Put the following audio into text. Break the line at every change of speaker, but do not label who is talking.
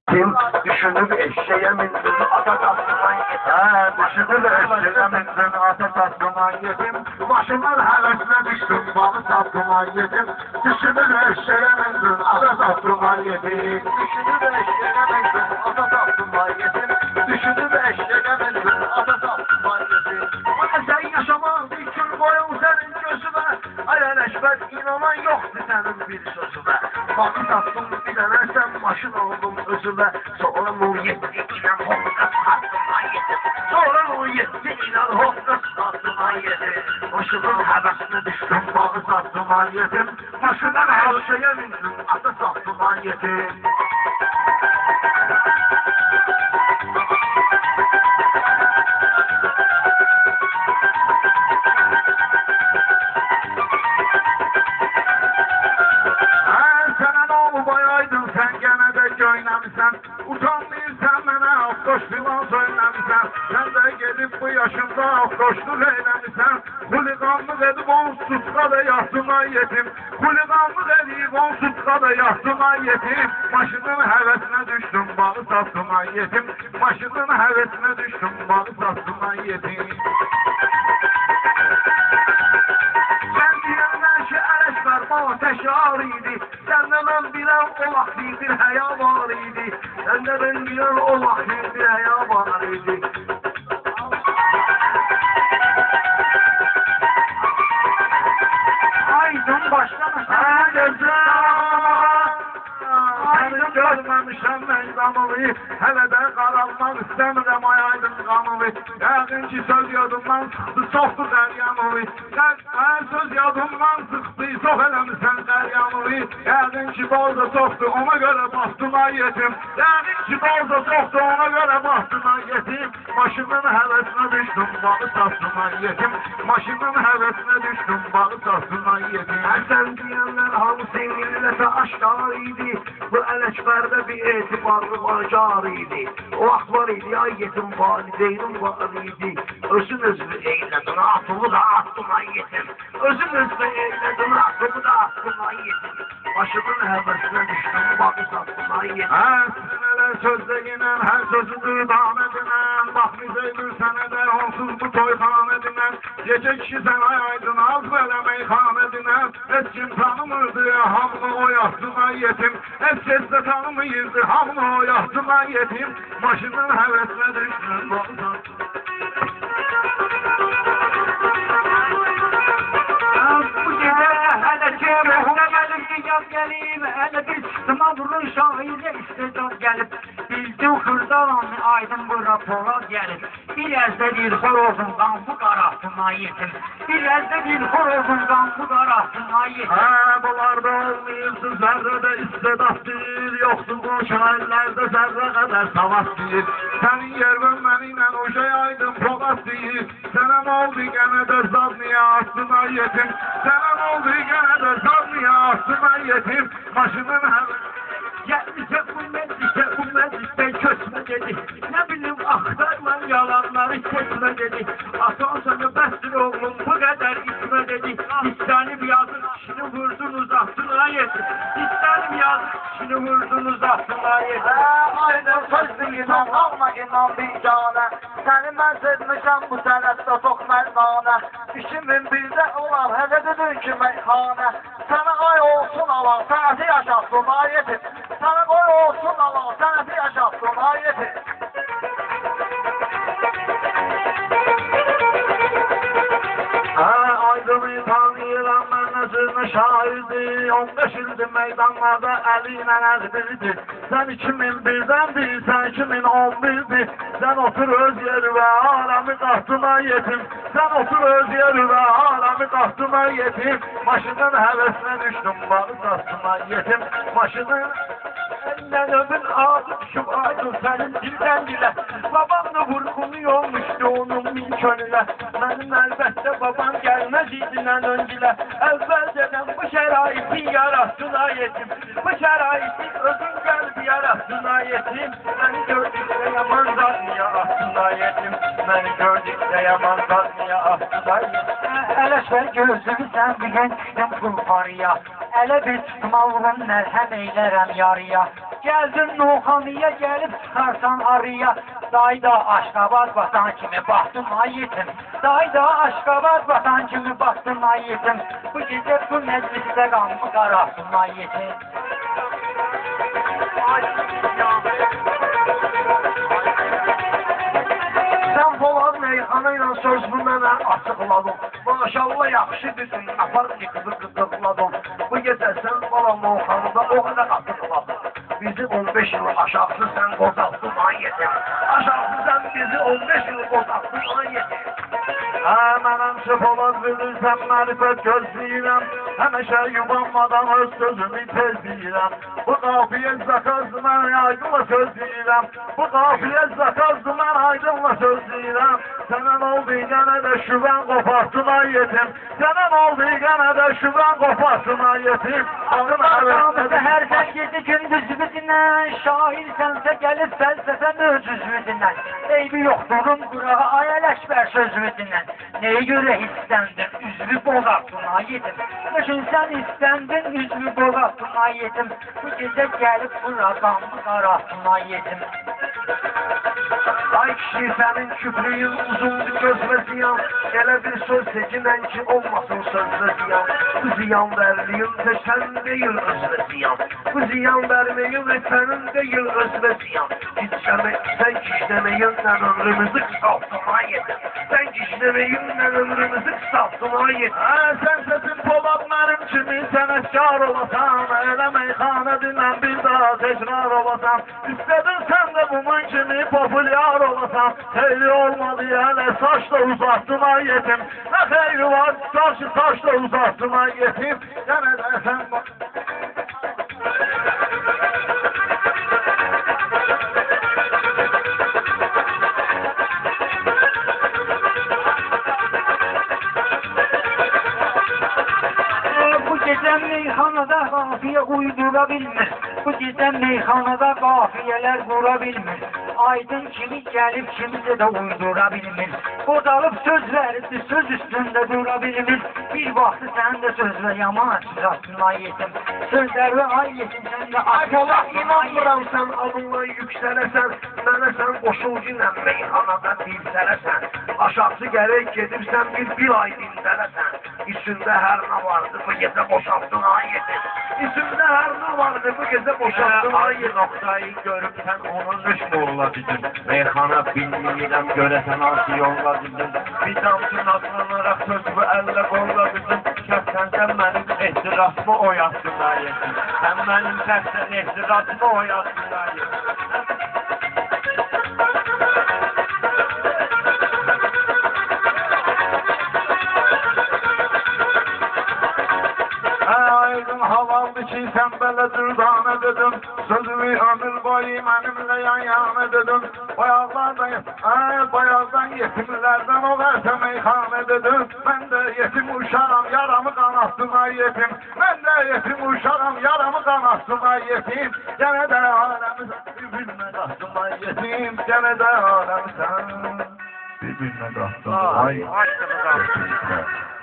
Kim düşünür eşeğe mindim ata tastıman yetim. Düşünür eşeğe mindim ata tastıman yetim. Başımın hevesine düştüm balı tastıman yetim. Düşünür eşeğe mindim ata tastıman yetim. Düşünür eşeğe mindim ata tastıman yetim. Düşünür eşeğe mindim ata tastıman yetim. Sen yaşamak için koyun senin gözüme. Ayeleşmez inanan yoktu senin bir sözüme. Balı tasdım bir denersen başın oldum özüme. Sonra o yetti inan hokka sattıma yedim. Sonra o yetti inan hokka sattıma yedim. Başımın hevesine düştüm balı sattıma yedim. Başımdan her şeye mindim atı sattıma yedim. Utanmıyorsan mənə afkoş filan söyləmişsən. Sən də gedib bu yaşında afkoşluq eyləmişsən. Xuliqanlıq edib onsuzqa da yaxsına yetim. Xuliqanlıq edib onsuzqa da yaxsına yetim. Maşının həvəsinə düşdüm balı sattıma yetim. Maşının həvəsinə düşdüm balı sattıma yetim. Sən deyirlər ki ələşmər ateş ağır idi. Səndən mən bilən o vaxtı bir həya var idi. Səndə ben bilən o vaxtı bir həya var idi. Aydın başlamışsan hə gözlər. Səni görməmişəm mən qanılı. Hələ də qaranmaq istəmirəm ay aydın qanılı. Yəqin ki söz yadımdan çıxdı çoxdur qəryanılı. Söz yadımdan çıxdı çox eləmişsən qəryanılı. Yəqin ki balda çoxdur ona görə bastım ay yetim. Yəqin ki balda çoxdur ona görə bastım ay yetim. Maşının həvəsinə düşdüm balı satdım ay yetim. Maşının həvəsinə düşdüm balı satdım ay yetim. Sən deyənlər hamısı millətə aşkar idi. Bu Ələkbərdə bir etibarlı bacar idi. O vaxt var idi ay yetim valideynim var idi. Özün özünü eylədin atımı da attım ay yetim. Özün özünü eylədin atımı da attım ay yetim. Başımın həvəsinə düşdüm balı satdım ay yetim. Sinələr sözdə yenən hər sözüdür dam edinən. Bax müzeydür sənə də onsuz bu toyxan edinən. Gecə kişi sən ay aydın az belə meyxan edinən. Heç kim tanımırdı hamını o yaxsın ay yetim. Heç kes də tanımıyırdı hamını o yaxsın ay yetim. Maşının həvəsinə düşdüm balı satdım. Bu gecə hələ ki ruhuna gəlib dünyam gəlib. Hələ bir sıma vurur şahide istedad gəlib. Bildim xırdalan aydın bu rapora gəlib. Bir əzdə bir xorozun qansı qarasına yetim. Bir əzdə bir xorozun qansı qarasına yetim. Bunlarda olmayırsın zərrədə istedad deyil. Yoxdur bu şairlərdə zərrə qədər savaş deyil. Sənin yerin mənimlə o şey aydın polat deyil. Sənə nə oldu gənə də zad niyə astın ay yetim. Sənə nə oldu gənə də zad niyə astın ay yetim. Maşının həvəsinə gəlmişə bu məclisdən köçmə dedi. Nə bilim axtarman yalanları keçmə dedi. Atan sana bəsdir oğlum bu qədər içmə dedi. İstənib yazıq kişini vurdun uzattın ayetim. İstənib yazıq kişini vurdun uzattın ayetim. Aydın sözdür inan alma inan bir canə. Səni mən sevmişəm bu sənətdə çox mərdanə. İşimin bizdə olan hələ dedin ki meyxanə. Sənə ay olsun alan sənəti yaşatsın ayetim. Sana koy olsun Allah, sənəti yaşatsın ayetim. Aydını tanıyıram mən özünü şahidi. 15 ildir meydanlarda əli ilə əzdirdi. Sən 2001-dəndir, sən 2011'dir. Sən otur öz yeri və aləmi qahtın ayetim. Sən otur öz yeri və aləmi qahtın ayetim. Maşının həvəsinə düşdüm balı sattın ayetim. Maşının elinden öbür ağzı düşüp aydın senin dilden dile. Babam da vurgunu olmuştu onun bin könüle. Benim elbette babam gelmez idinden öncüle. Evvelceden bu şeraiti yarattın ayetim. Bu şeraiti özün geldi yarattın ayetim. Beni gördükçe yaman zat niye attın ayetim. Beni gördükçe yaman zat niye attın ayetim. Ələşbər gözlüğü sən bir gün düşdüm pulparıya. Ələ bir tutmalığın məlhəm eylərəm yarıya. Gəldin Novxanıya gəlib çıxarsan arıya. Dayda Aşqabad batan kimi baxdım ay yetim. Dayda Aşqabad batan kimi baxdım ay yetim. Bu gecə bu məclisdə qanımı qarasın ay yetim.
Sən Polad meyxana ilə sözünü mənə açıqladın. Maşallah yaxşı dedin, apar qızı qıdıqladın. Bu gecə sən bala Novxanıda o qədər açıqladın. Bizi 15 yıl aşağısı sən qozaqdın ay yetim. Aşağısı sən bizi 15 yıl qozaqdın ay yetim. Mənəm Polad bilirsən mərifət gözləyirəm. Həmişə yubanmadan öz sözümü tezləyirəm. Bu qafiyə zakazdı mən aydınla sözləyirəm. Bu qafiyə zakazdı mən aydınla sözləyirəm. Sənin oldu yenə də şübən qoparsın ay yetim. Sənin oldu yenə də şübən qoparsın ay yetim.
Ağlamızda hər sən gezi gündüz bizindən. Şairsənsə gəlib fəlsəfə möcüzü dinlən. Eybi yoxdurum qurağa ay Ələkbər sözümü dinlən. Nəyə görə istəndin, üzvü boğarsın ay yetim. Düşün sən istəndin, üzvü boğarsın ay yetim. Bu gecə gəlib buradanmı qarasın ay yetim.
Ay kişi sənin küplüyün uzundur gözlə ziyan. Elə bir söz seçinən ki olmasın sözlə ziyan. Bu ziyan verliyin de sən deyil özlə ziyan. Bu ziyan vermeyin ve sənin deyil özlə ziyan. Sən kişlemeyinlə ömrümüzü qısaltın ay yetim. Sən kişlemeyinlə ömrümüzü qısaltın ay yetim. Sən səsin Polad mənim kimi sənətkar olasan. Elə meyxana dinən bir daha təkrar olasan. İstədin sən də bunun kimi populyar olasan. Xeyri olmadı yəni saçla uzattın ay yetim. Nə xeyri var saçla uzattın ay yetim. Yenə də sən bak.
Bu gecə meyxanada qafiyə uydura bilmir. Bu gecə meyxanada qafiyələr qura bilmir. Aydın kimi gəlib kimsə də uydura bilmir. Qodalıb söz veribdi, söz üstündə dura bilmir. Bir vaxtı sən də sözlə yaman açacaqsın ay yetim. Sözləri ay yetim sən də
Ay Polad
açacaqsın ay
inanmıram
yetim.
sən adınla yüksələsən. Mənə sən qoşulcuyla meyxanada dilsələsən. Aşağısı gərək gedibsən bir ay dindələsən. İçində hər nə vardı bu gecə boşaltdın ay yetim. İçində hər nə vardı bu gecə boşaltdın ay yetim.
Noktayı görüp sen onu nüş yolla dedim. Meyxana bilmeyirəm görəsən hansı yolla dedim. Bir damcı nazlanarak sözümü əllə qolla dedim. Şəhsən sən mənim ehtirasımı oyatsın ayətin. Sən mənim şəhsən ehtirasımı oyatsın ayətin.
Aydın havaldı ki sen belə dürdane dedim. Sözümü ömür boyu mənimlə yan yana dedim. Bayazdan yetimlərdən o versə meyxane dedim. Mən də yetim uşağım yaramı qanatsın ay yetim. Mən də yetim uşağım yaramı qanatsın ay yetim. Gənə də aləmi bir-birinə qatsın ay yetim. Gənə də aləmi sən bir-birinə qatsın ay yetim.